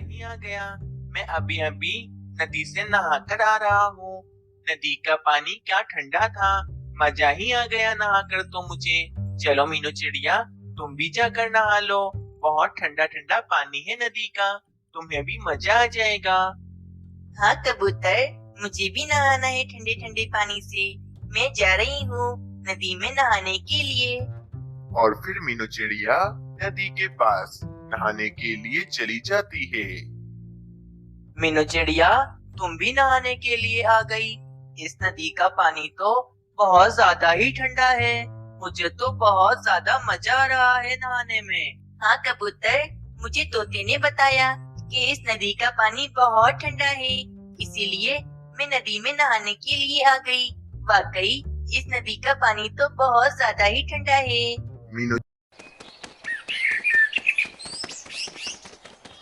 ही आ गया। मैं अभी अभी नदी से नहा कर आ रहा हूँ। नदी का पानी क्या ठंडा था। मजा ही आ गया नहा कर तो मुझे। चलो मीनू चिड़िया, तुम भी जाकर नहा लो। बहुत ठंडा ठंडा पानी है नदी का, तुम्हें भी मजा आ जाएगा। हाँ कबूतर, मुझे भी नहाना है ठंडे ठंडे पानी से। मैं जा रही हूँ नदी में नहाने के लिए। और फिर मीनू चिड़िया नदी के पास नहाने के लिए चली जाती है। मीनू चिड़िया, तुम भी नहाने के लिए आ गई। इस नदी का पानी तो बहुत ज्यादा ही ठंडा है। मुझे तो बहुत ज्यादा मजा आ रहा है नहाने में। हाँ कबूतर, मुझे तोते ने बताया कि इस नदी का पानी बहुत ठंडा है, इसीलिए मैं नदी में नहाने के लिए आ गई। वाकई इस नदी का पानी तो बहुत ज्यादा ही ठंडा है। Meenu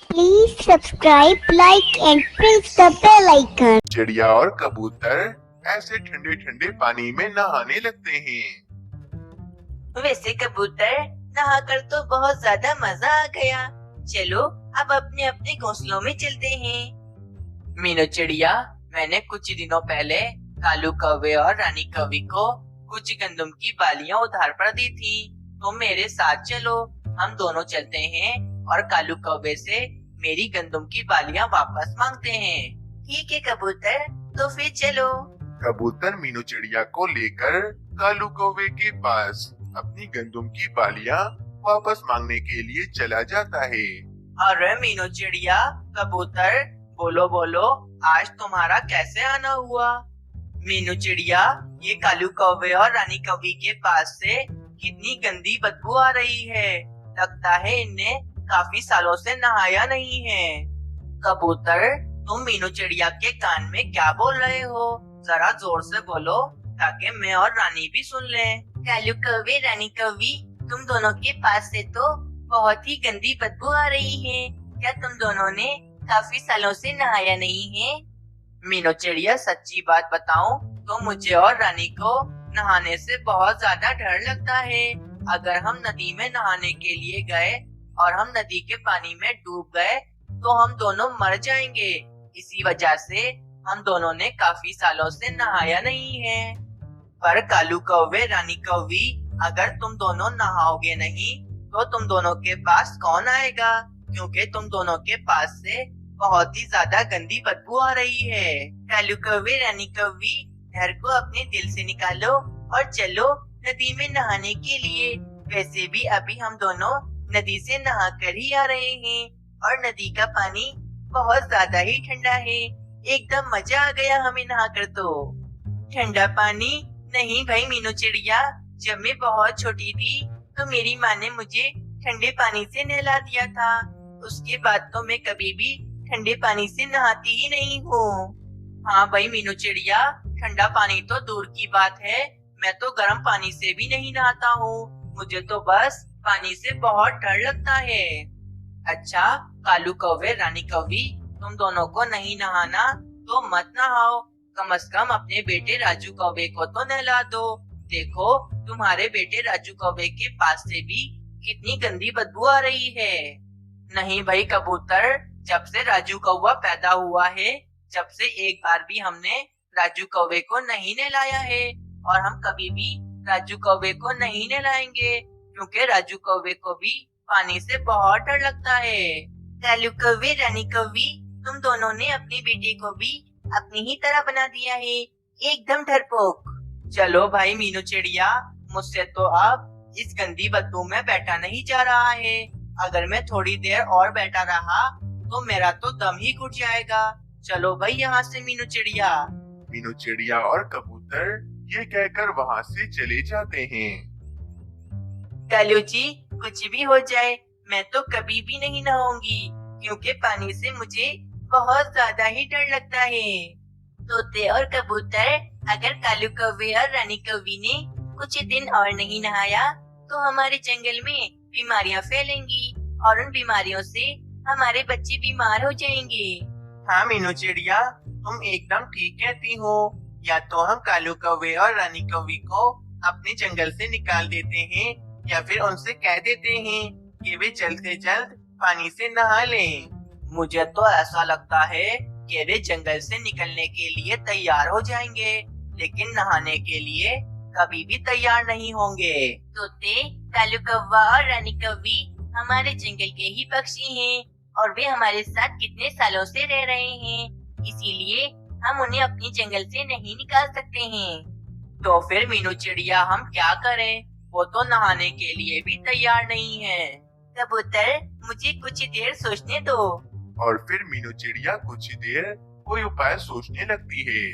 Please subscribe, like and press the bell icon. चिड़िया और कबूतर ऐसे ठंडे ठंडे पानी में नहाने लगते हैं। वैसे कबूतर, नहाकर तो बहुत ज्यादा मजा आ गया। चलो अब अपने अपने घोंसलों में चलते हैं। मीनू चिड़िया, मैंने कुछ दिनों पहले कालू कौवे और रानी कौवी को कुछ गंदम की बालियां उधार पर दी थी। तुम मेरे साथ चलो, हम दोनों चलते हैं और कालू कौवे से मेरी गंदम की बालियां वापस मांगते हैं। ठीक है कबूतर, तो फिर चलो। कबूतर मीनू चिड़िया को लेकर कालू कौवे के पास अपनी गंदम की बालियां वापस मांगने के लिए चला जाता है। अरे मीनू चिड़िया, कबूतर, बोलो बोलो, आज तुम्हारा कैसे आना हुआ? मीनू चिड़िया, ये कालू कौवे और रानी कौवी के पास से कितनी गंदी बदबू आ रही है। लगता है इनने काफी सालों से नहाया नहीं है। कबूतर, तुम मीनू चिड़िया के कान में क्या बोल रहे हो? जरा जोर से बोलो ताकि मैं और रानी भी सुन लें। कालू कौवे, रानी कौवी, तुम दोनों के पास से तो बहुत ही गंदी बदबू आ रही है। क्या तुम दोनों ने काफी सालों से नहाया नहीं है? मीनू चिड़िया, सच्ची बात बताऊं तो मुझे और रानी को नहाने से बहुत ज्यादा डर लगता है। अगर हम नदी में नहाने के लिए गए और हम नदी के पानी में डूब गए तो हम दोनों मर जाएंगे। इसी वजह से हम दोनों ने काफी सालों से नहाया नहीं है। पर कालू कौवे, रानी कौवी, अगर तुम दोनों नहाओगे नहीं तो तुम दोनों के पास कौन आएगा? क्योंकि तुम दोनों के पास से बहुत ही ज्यादा गंदी बदबू आ रही है। कालू कौवे, रानी कौवी, डर को अपने दिल से निकालो और चलो नदी में नहाने के लिए। वैसे भी अभी हम दोनों नदी से नहा कर ही आ रहे हैं और नदी का पानी बहुत ज्यादा ही ठंडा है। एकदम मजा आ गया हमें नहाकर तो। ठंडा पानी? नहीं भाई मीनू चिड़िया, जब मैं बहुत छोटी थी तो मेरी माँ ने मुझे ठंडे पानी से नहला दिया था। उसके बाद तो मैं कभी भी ठंडे पानी से नहाती ही नहीं हूँ। हाँ भाई मीनू चिड़िया, ठंडा पानी तो दूर की बात है, मैं तो गर्म पानी से भी नहीं नहाता हूँ। मुझे तो बस पानी से बहुत डर लगता है। अच्छा कालू कौवे, रानी कौवी, तुम दोनों को नहीं नहाना तो मत नहाओ। कम से कम अपने बेटे राजू कौवे को तो नहला दो। देखो तुम्हारे बेटे राजू कौवे के पास से भी कितनी गंदी बदबू आ रही है। नहीं भाई कबूतर, जब से राजू कौवा पैदा हुआ है, जब से एक बार भी हमने राजू कौवे को नहीं नहलाया है और हम कभी भी राजू कौवे को नहीं नहलाएंगे, क्योंकि राजू कौवे को भी पानी से बहुत डर लगता है। कालू कौवे, रानी कौवी, तुम दोनों ने अपने बेटे को भी अपनी ही तरह बना दिया है, एकदम डरपोक। चलो भाई मीनू चिड़िया, मुझसे तो अब इस गंदी बदबू में बैठा नहीं जा रहा है। अगर मैं थोड़ी देर और बैठा रहा तो मेरा तो दम ही घुट जाएगा। चलो भाई यहाँ से मीनू चिड़िया। मीनू चिड़िया और कबूतर ये कहकर वहाँ से चले जाते हैं। कालू जी, कुछ भी हो जाए मैं तो कभी भी नहीं नहाऊंगी, क्योंकि पानी से मुझे बहुत ज्यादा ही डर लगता है। तोते और कबूतर, अगर कालू कौवे और रानी कौवी ने कुछ दिन और नहीं नहाया तो हमारे जंगल में बीमारियां फैलेंगी और उन बीमारियों से हमारे बच्चे बीमार हो जाएंगे। हाँ मीनू चिड़िया, तुम एकदम ठीक कहती हो। या तो हम कालू कौवे और रानी कौवी को अपने जंगल से निकाल देते हैं, या फिर उनसे कह देते हैं कि वे जल्द से जल्द पानी से नहा लें। मुझे तो ऐसा लगता है कि वे जंगल से निकलने के लिए तैयार हो जाएंगे, लेकिन नहाने के लिए कभी भी तैयार नहीं होंगे। तोते, कालू कौवा और रानी कौवी हमारे जंगल के ही पक्षी हैं और वे हमारे साथ कितने सालों से रह रहे हैं, इसीलिए हम उन्हें अपने जंगल से नहीं निकाल सकते हैं। तो फिर मीनू चिड़िया हम क्या करें? वो तो नहाने के लिए भी तैयार नहीं है। कबूतर, मुझे कुछ देर सोचने दो। और फिर मीनू चिड़िया कुछ देर कोई उपाय सोचने लगती है।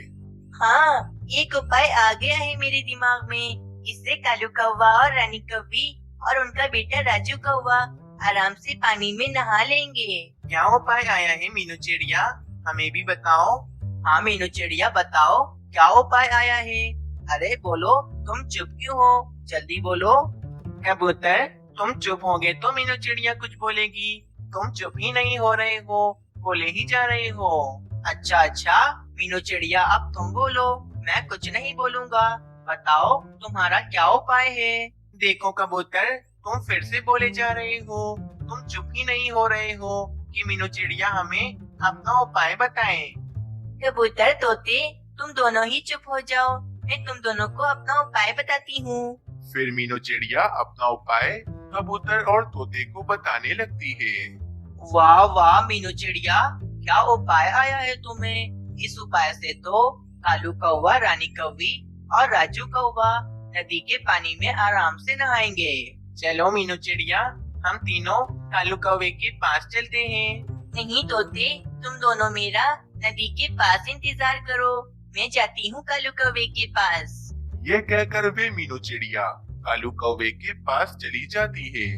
हाँ, एक उपाय आ गया है मेरे दिमाग में। इससे कालू कौवा और रानी कौवी और उनका बेटा राजू कौवा आराम से पानी में नहा लेंगे। क्या उपाय आया है मीनू चिड़िया, हमें भी बताओ। हाँ मीनू चिड़िया बताओ, क्या उपाय आया है? अरे बोलो, तुम चुप क्यों हो? जल्दी बोलो। कबूतर, तुम चुप होगे तो मीनू चिड़िया कुछ बोलेगी। तुम चुप ही नहीं हो रहे हो, बोले ही जा रहे हो। अच्छा, मीनू चिड़िया अब तुम बोलो, मैं कुछ नहीं बोलूँगा। बताओ तुम्हारा क्या उपाय है? देखो कबूतर, तुम फिर से बोले जा रहे हो। तुम चुप ही नहीं हो रहे हो कि मीनू चिड़िया हमें अपना उपाय बताए। कबूतर, तोते, तुम दोनों ही चुप हो जाओ, मैं तुम दोनों को अपना उपाय बताती हूँ। फिर मीनू चिड़िया अपना उपाय कबूतर और तोते को बताने लगती है। वाह वाह मीनू चिड़िया, क्या उपाय आया है तुम्हें? इस उपाय से तो कालू कौवा, रानी कौवी और राजू कौवा नदी के पानी में आराम से नहाएंगे। चलो मीनू चिड़िया, हम तीनों कालू कौवे के पास चलते हैं। नहीं तोते, तुम दोनों मेरा नदी के पास इंतजार करो, मैं जाती हूँ कालू कौवे के पास। ये कहकर वे मीनू चिड़िया कालू कौवे के पास चली जाती है।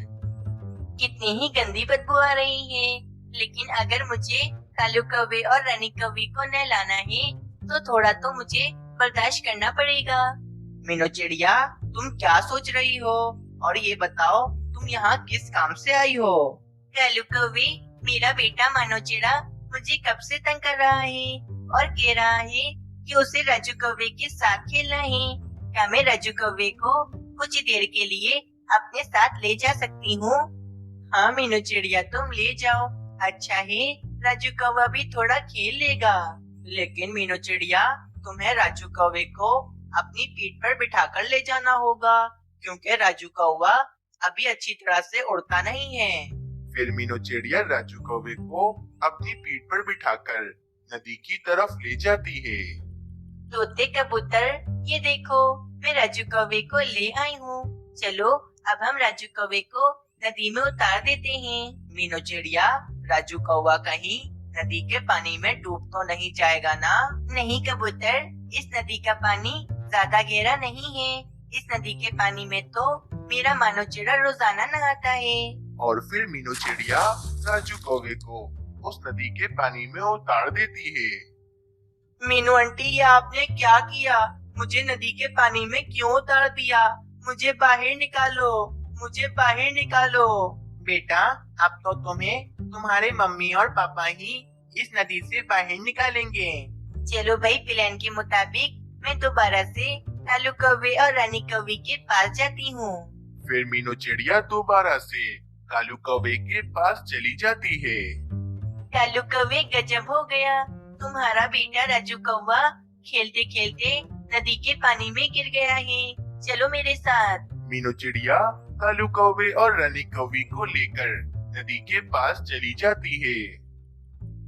कितनी ही गंदी बदबू आ रही है, लेकिन अगर मुझे कालू कौवे और रानी कौवी को नहलाना है तो थोड़ा तो मुझे बर्दाश्त करना पड़ेगा। मीनू चिड़िया, तुम क्या सोच रही हो? और ये बताओ, तुम यहाँ किस काम से आई हो? कालू कौवे, मेरा बेटा मानोचिड़ा मुझे कब से तंग कर रहा है और कह रहा है कि उसे राजू कौवे के साथ खेलना है। क्या मैं राजू कौवे को कुछ देर के लिए अपने साथ ले जा सकती हूँ? हाँ मीनू चिड़िया, तुम ले जाओ। अच्छा है, राजू कौवा भी थोड़ा खेल लेगा। लेकिन मीनू चिड़िया, तुम्हें राजू कौवे को अपनी पीठ पर बिठाकर ले जाना होगा, क्योंकि राजू कौवा अभी अच्छी तरह से उड़ता नहीं है। फिर मीनू चिड़िया राजू कौवे को अपनी पीठ पर बिठाकर नदी की तरफ ले जाती है। तोते, कबूतर, ये देखो, मैं राजू कौवे को ले आई हूँ। चलो अब हम राजू कौवे को नदी में उतार देते हैं। मीनू चिड़िया, राजू कौवा कहीं नदी के पानी में डूब तो नहीं जाएगा ना? नहीं कबूतर, इस नदी का पानी ज्यादा गहरा नहीं है। इस नदी के पानी में तो मेरा मानोचिड़ा रोजाना नहाता है। और फिर मीनू चिड़िया राजू कौवे को उस नदी के पानी में उतार देती है। मीनू आंटी, ये आपने क्या किया? मुझे नदी के पानी में क्यों उतार दिया? मुझे बाहर निकालो, मुझे बाहर निकालो। बेटा, अब तो तुम्हें तुम्हारे मम्मी और पापा ही इस नदी से बाहर निकालेंगे। चलो भाई, प्लान के मुताबिक मैं दोबारा से कालू कौवे और रानी कौवी के पास जाती हूँ। फिर मीनू चिड़िया दोबारा से कालू कौवे के पास चली जाती है। कालू कौवे, गजब हो गया, तुम्हारा बेटा राजू कौवा खेलते खेलते नदी के पानी में गिर गया है। चलो मेरे साथ। मीनू चिड़िया कालू कौवे और रानी कौवी को लेकर नदी के पास चली जाती है।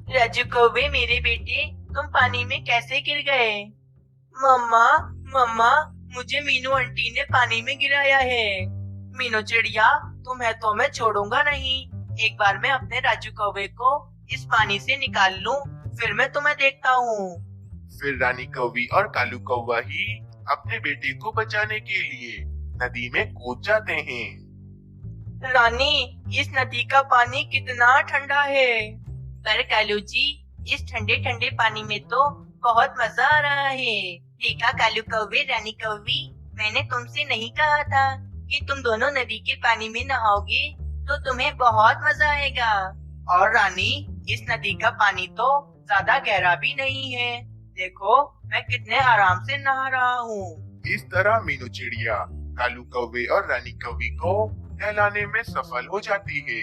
राजू कौवे, मेरे बेटे, तुम पानी में कैसे गिर गए? मम्मा, मम्मा, मुझे मीनू आंटी ने पानी में गिराया है। मीनू चिड़िया, तुम्हें तो मैं छोड़ूंगा नहीं। एक बार मैं अपने राजू कौवे को इस पानी से निकाल लूं, फिर मैं तुम्हें देखता हूँ। फिर रानी कौवी और कालू कौवा ही अपने बेटे को बचाने के लिए नदी में कूद जाते हैं। रानी, इस नदी का पानी कितना ठंडा है। पर कालू जी, इस ठंडे ठंडे पानी में तो बहुत मजा आ रहा है। देखा कालू कौवे, रानी कौवी, मैंने तुमसे नहीं कहा था कि तुम दोनों नदी के पानी में नहाओगे तो तुम्हें बहुत मजा आएगा। और रानी, इस नदी का पानी तो ज्यादा गहरा भी नहीं है। देखो, मैं कितने आराम से नहा रहा हूँ। इस तरह मीनू चिड़िया कालू कौवे और रानी कौवी को नहलाने में सफल हो जाती है।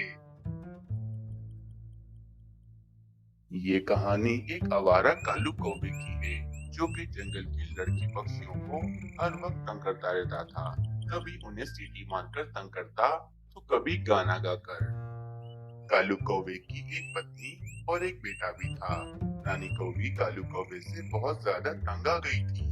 ये कहानी एक आवारा कालू कौवे की है जो कि जंगल की लड़की पक्षियों को हर वक्त तंग करता रहता था। कभी उन्हें सीटी मारकर तंग करता तो कभी गाना गाकर। कालू कौवे की एक पत्नी और एक बेटा भी था। रानी कौवी कालू कौवे से बहुत ज्यादा तंग आ गई थी।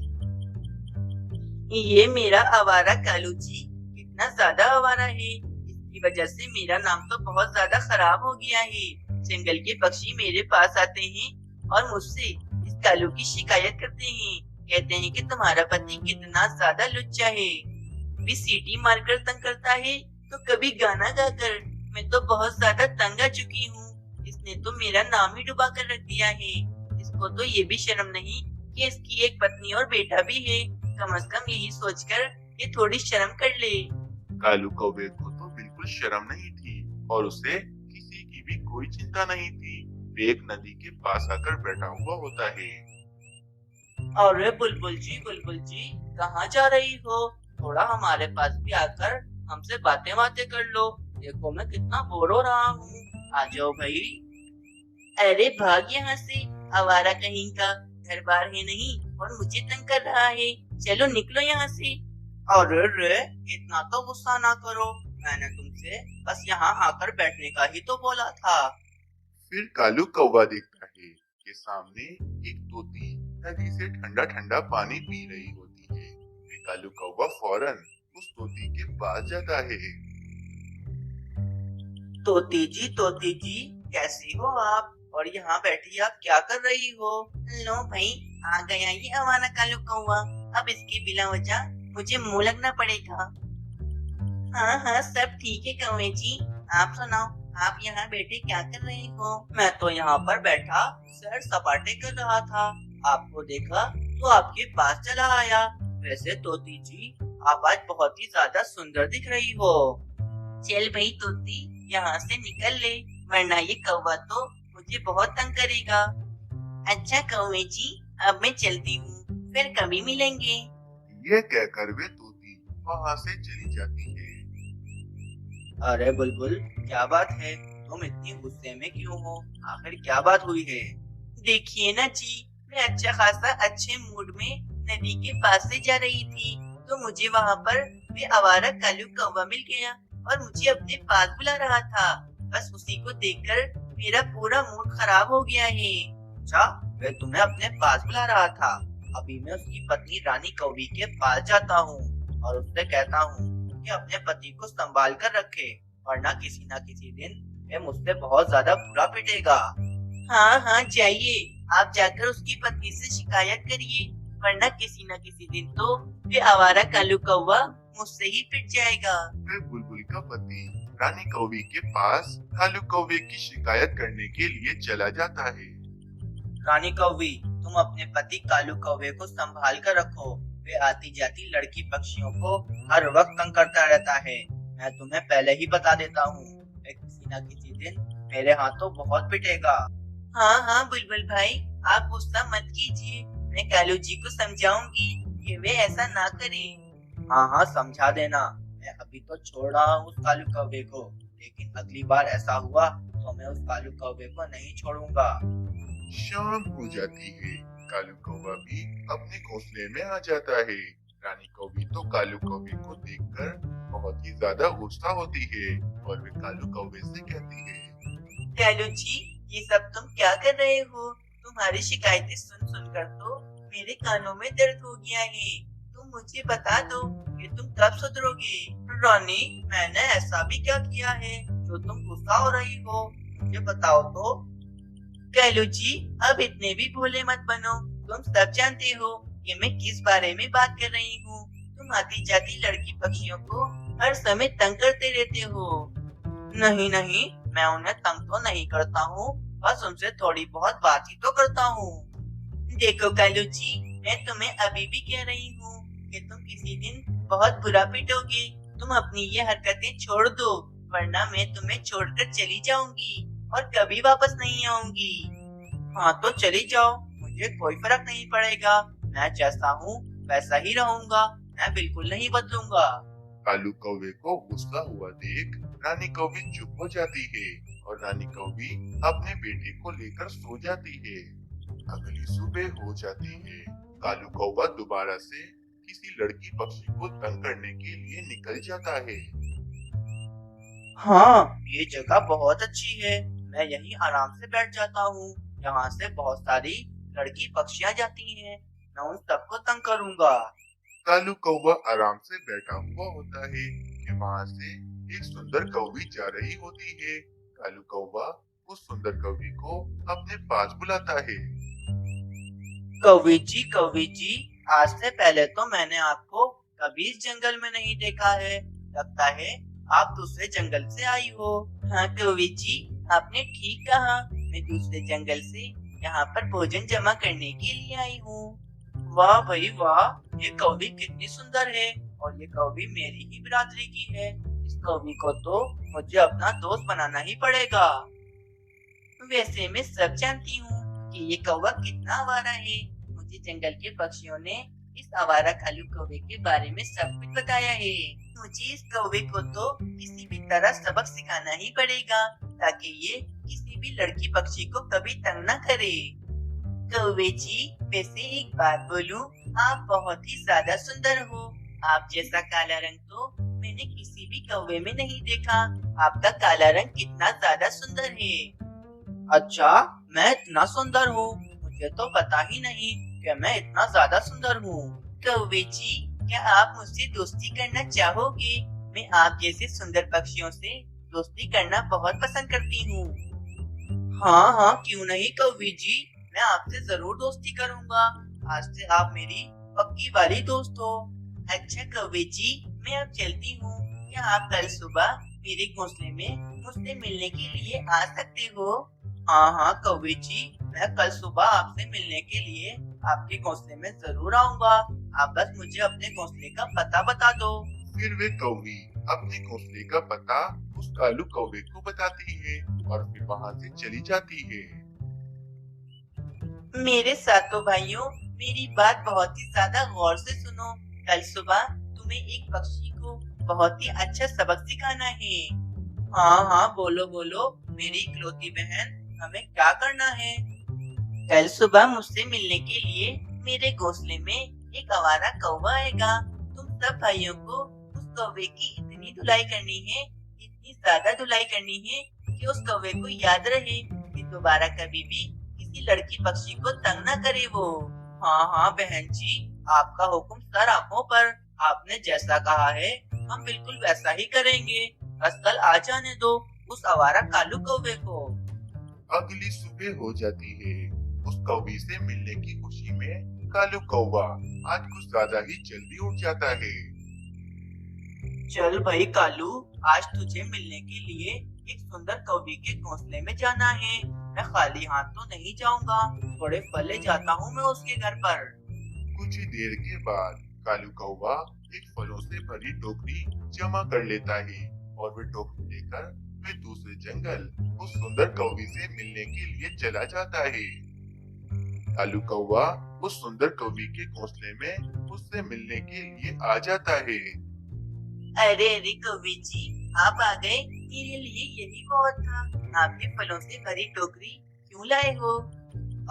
ये मेरा आवारा कालू जी कितना ज्यादा आवारा है। इसकी वजह से मेरा नाम तो बहुत ज्यादा खराब हो गया है। जंगल के पक्षी मेरे पास आते हैं और मुझसे इस कालू की शिकायत करते हैं। कहते हैं कि तुम्हारा पति कितना ज्यादा लुच्चा है, कभी सीटी मारकर तंग करता है तो कभी गाना गाकर। मैं तो बहुत ज्यादा तंग आ चुकी हूँ। इसने तो मेरा नाम ही डुबा कर रख दिया है। इसको तो ये भी शर्म नहीं कि इसकी एक पत्नी और बेटा भी है। कम से कम यही सोचकर ये थोड़ी शर्म कर ले। कालू कौवे को तो बिल्कुल शर्म नहीं थी और उसे किसी की भी कोई चिंता नहीं थी। वे एक नदी के पास आकर बैठा हुआ होता है। अरे बुलबुल जी कहाँ जा रही हो? थोड़ा हमारे पास भी आकर हमसे बातें कर लो। देखो मैं कितना बोर हो रहा हूँ। आ जाओ भाई। अरे भाग यहाँ से, आवारा कहीं का। घर बार है नहीं और मुझे तंग कर रहा है। चलो निकलो यहाँ से। अरे रे, इतना तो गुस्सा ना करो। मैंने तुमसे बस यहाँ आकर बैठने का ही तो बोला था। फिर कालू कौवा देखता है कि सामने एक तोती नदी से ठंडा ठंडा पानी पी रही होती है। फिर कालू कौवा फौरन उस तोती के पास जाता है। तोती जी कैसी हो आप? और यहाँ बैठी आप क्या कर रही हो? लो भाई, आ गया ये आवारा कालू कौवा। अब इसकी बिना वजह मुझे मुंह लगना पड़ेगा। हाँ सब ठीक है कौवे जी। आप सुनाओ, आप यहाँ बैठे क्या कर रहे हो? मैं तो यहाँ पर बैठा सैर सपाटे कर रहा था। आपको देखा तो आपके पास चला आया। वैसे तोती जी, आप आज बहुत ही ज्यादा सुंदर दिख रही हो। चल भाई तोती, यहाँ से निकल ले, वरना ये कौवा तो मुझे बहुत तंग करेगा। अच्छा कौवे जी, अब मैं चलती हूँ, फिर कभी मिलेंगे। यह कहकर वे तोती वहाँ से चली जाती है। अरे बुलबुल, क्या बात है? तुम इतनी गुस्से में क्यों हो? आखिर क्या बात हुई है? देखिए ना जी, मैं अच्छा खासा अच्छे मूड में नदी के पास से जा रही थी तो मुझे वहाँ पर वे आवारा कालू कौवा मिल गया और मुझे अपने पास बुला रहा था। बस उसी को देखकर मेरा पूरा मूड खराब हो गया है। अच्छा, वे तुम्हें अपने पास बुला रहा था। अभी मैं उसकी पत्नी रानी कौवी के पास जाता हूँ और उससे कहता हूँ कि अपने पति को संभाल कर रखे, वरना किसी न किसी दिन वे मुझसे बहुत ज्यादा बुरा पिटेगा। हाँ जाइए, आप जाकर उसकी पत्नी से शिकायत करिए, वरना किसी न किसी दिन तो वे आवारा कालू कौवा मुझसे ही पिट जाएगा। फिर बुलबुल का पति रानी कौवी के पास कालू कौवे की शिकायत करने के लिए चला जाता है। रानी कौवी, तुम अपने पति कालू कौवे को संभाल कर रखो। वे आती जाती लड़की पक्षियों को हर वक्त तंग करता रहता है। मैं तुम्हें पहले ही बता देता हूँ, वे किसी न किसी दिन मेरे हाथों बहुत पिटेगा। हाँ बुलबुल भाई, आप गुस्सा मत कीजिए। मैं कालू जी को समझाऊंगी कि वे ऐसा ना करें। हाँ समझा देना। मैं अभी तो छोड़ रहा हूँ उस कालू कौवे को, लेकिन अगली बार ऐसा हुआ तो मैं उस कालू कौवे को नहीं छोड़ूंगा। शाम हो जाती है। कालू कौवा भी अपने घोंसले में आ जाता है। रानी कौवी तो कालू कौवे को देखकर बहुत ही ज्यादा गुस्सा होती है और वे कालू कौवे से कहती है, कालू जी, ये सब तुम क्या कर रहे हो? तुम्हारी शिकायतें सुन सुनकर तो मेरे कानों में दर्द हो गया है। तुम मुझे बता दो कि तुम कब सुधरोगे? रानी, मैंने ऐसा भी क्या किया है जो तुम गुस्सा हो रही हो? मुझे बताओ तो। कालू जी, अब इतने भी भोले मत बनो। तुम सब जानते हो कि मैं किस बारे में बात कर रही हूँ। तुम आती जाती लड़की पक्षियों को हर समय तंग करते रहते हो। नहीं, मैं उन्हें तंग तो नहीं करता हूँ, बस उनसे थोड़ी बहुत बात ही तो करता हूँ। देखो कालू जी, मैं तुम्हें अभी भी कह रही हूँ कि तुम किसी दिन बहुत बुरा पिटोगे। तुम अपनी ये हरकतें छोड़ दो, वरना मैं तुम्हें छोड़कर चली जाऊंगी और कभी वापस नहीं आऊंगी। हाँ तो चली जाओ, मुझे कोई फर्क नहीं पड़ेगा। मैं जैसा हूँ वैसा ही रहूंगा, मैं बिल्कुल नहीं बदलूंगा। कालू कौवे को गुस्सा हुआ देख रानी कौवी चुप हो जाती है और रानी कौवी अपने बेटे को लेकर सो जाती है। अगली सुबह हो जाती है। कालू कौवा दोबारा से किसी लड़की पक्षी को तंग करने के लिए निकल जाता है। हाँ, ये जगह बहुत अच्छी है। मैं यहीं आराम से बैठ जाता हूँ। यहाँ से बहुत सारी लड़की पक्षियाँ जाती हैं। मैं उन सबको तंग करूँगा। कालू कौवा आराम से बैठा हुआ होता है कि वहाँ से एक सुंदर कौवी जा रही होती है। कालू कौवा उस सुंदर कौवी को अपने पास बुलाता है। कौवी जी, आज से पहले तो मैंने आपको कभी इस जंगल में नहीं देखा है। लगता है आप दूसरे जंगल से आई हो। हाँ कौवी जी, आपने ठीक कहा। मैं दूसरे जंगल से यहाँ पर भोजन जमा करने के लिए आई हूँ। वाह भाई वाह, ये कौवी कितनी सुंदर है और ये कौवी मेरी ही बिरादरी की है। इस कौवी को तो मुझे अपना दोस्त बनाना ही पड़ेगा। वैसे मैं सब जानती हूँ कि ये कौवा कितना आवारा है। मुझे जंगल के पक्षियों ने इस आवारा कालू कौवे के बारे में सब कुछ बताया है। मुझे इस कौवे को तो किसी भी तरह सबक सिखाना ही पड़ेगा ताकि ये किसी भी लड़की पक्षी को कभी तंग न करे। कौवे जी, वैसे एक बात बोलूं, आप बहुत ही ज्यादा सुंदर हो। आप जैसा काला रंग तो मैंने किसी भी कौवे में नहीं देखा। आपका काला रंग कितना ज्यादा सुंदर है। अच्छा, मैं इतना सुंदर हूँ? मुझे तो पता ही नहीं कि मैं इतना ज्यादा सुंदर हूँ। कौवे जी, क्या आप मुझसे दोस्ती करना चाहोगे? मैं आप जैसे सुंदर पक्षियों से दोस्ती करना बहुत पसंद करती हूँ। हाँ हाँ, क्यों नहीं कौवे जी, मैं आपसे जरूर दोस्ती करूँगा। आज से आप मेरी पक्की वाली दोस्त हो। अच्छा कौवे जी, मैं अब चलती हूँ। क्या आप कल सुबह मेरे घोंसले में मुझसे मिलने के लिए आ सकते हो? हाँ हाँ कौवे जी, मैं कल सुबह आपसे मिलने के लिए आपके घोंसले में जरूर आऊंगा। आप बस मुझे अपने घोंसले का पता बता दो। फिर वे कौवी अपने घोंसले का पता उस कालू कौवे को बताती है और फिर वहाँ से चली जाती है। मेरे साथों भाइयों, मेरी बात बहुत ही ज्यादा गौर से सुनो। कल सुबह तुम्हें एक पक्षी को बहुत ही अच्छा सबक सिखाना है। हाँ हाँ, बोलो बोलो मेरी इकलौती बहन, हमें क्या करना है? कल सुबह मुझसे मिलने के लिए मेरे घोंसले में एक आवारा कौवा आएगा। तुम सब भाइयों को उस कौवे की इतनी धुलाई करनी है, इतनी ज्यादा धुलाई करनी है कि उस कौवे को याद रहे कि दोबारा कभी भी किसी लड़की पक्षी को तंग न करे वो। हाँ हाँ बहन जी, आपका हुक्म सर आंखों पर। आपने जैसा कहा है हम बिल्कुल वैसा ही करेंगे। बस कल आ जाने दो उस आवारा कालू कौवे को। अगली सुबह हो जाती है। उस कौवी से मिलने की खुशी में कालू कौवा आज कुछ ज्यादा ही जल्दी उठ जाता है। चल भाई कालू, आज तुझे मिलने के लिए एक सुंदर कौवी के घोंसले में जाना है। मैं खाली हाथ तो नहीं जाऊंगा, थोड़े फल ले जाता हूँ मैं उसके घर पर। कुछ ही देर के बाद कालू कौवा एक फलों से भरी टोकरी जमा कर लेता है और वे टोकरी लेकर वे दूसरे जंगल उस सुंदर कौवी से मिलने के लिए चला जाता है। कालू कौवा उस सुंदर कौवी के घोंसले में उससे मिलने के लिए आ जाता है। अरे अरे कौवी जी, आप आ गए। मेरे लिए यही बहुत था। आपके फलों से भरी टोकरी क्यों लाए हो?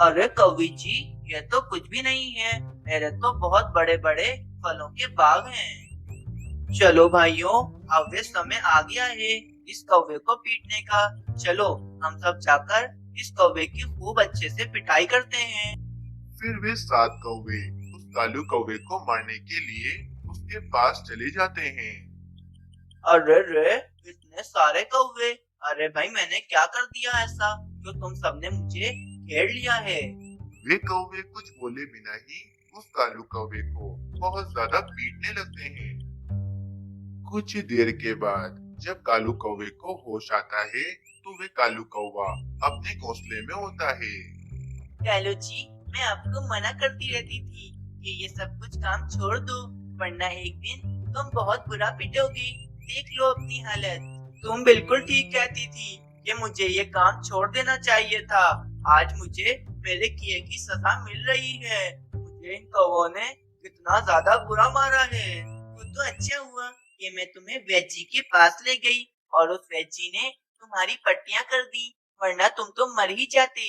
अरे कौवी जी, ये तो कुछ भी नहीं है। मेरे तो बहुत बड़े बड़े फलों के बाग हैं। चलो भाइयों, अब वे समय आ गया है इस कौवे को पीटने का। चलो हम सब जाकर इस कौवे की खूब अच्छे से पिटाई करते हैं। फिर वे 7 कौवे उस कालू कौवे को मारने के लिए उसके पास चले जाते हैं। अरे रे, इतने सारे कौवे! अरे भाई, मैंने क्या कर दिया ऐसा जो तुम सबने मुझे घेर लिया है? वे कौवे कुछ बोले बिना ही उस कालू कौवे को बहुत ज्यादा पीटने लगते हैं। कुछ देर के बाद जब कालू कौवे को होश आता है तो वे कालू कौवा अपने घोंसले में होता है। कालू जी, मैं आपको मना करती रहती थी कि ये सब कुछ काम छोड़ दो, वरना एक दिन तुम बहुत बुरा पिटोगी। देख लो अपनी हालत। तुम बिल्कुल ठीक कहती थी कि मुझे ये काम छोड़ देना चाहिए था। आज मुझे मेरे किए की सजा मिल रही है। मुझे इन कौवों ने कितना ज्यादा बुरा मारा है। वो तो अच्छा हुआ कि मैं तुम्हें वैजी के पास ले गई और उस वैजी ने तुम्हारी पट्टियां कर दी, वरना तुम तो मर ही जाते।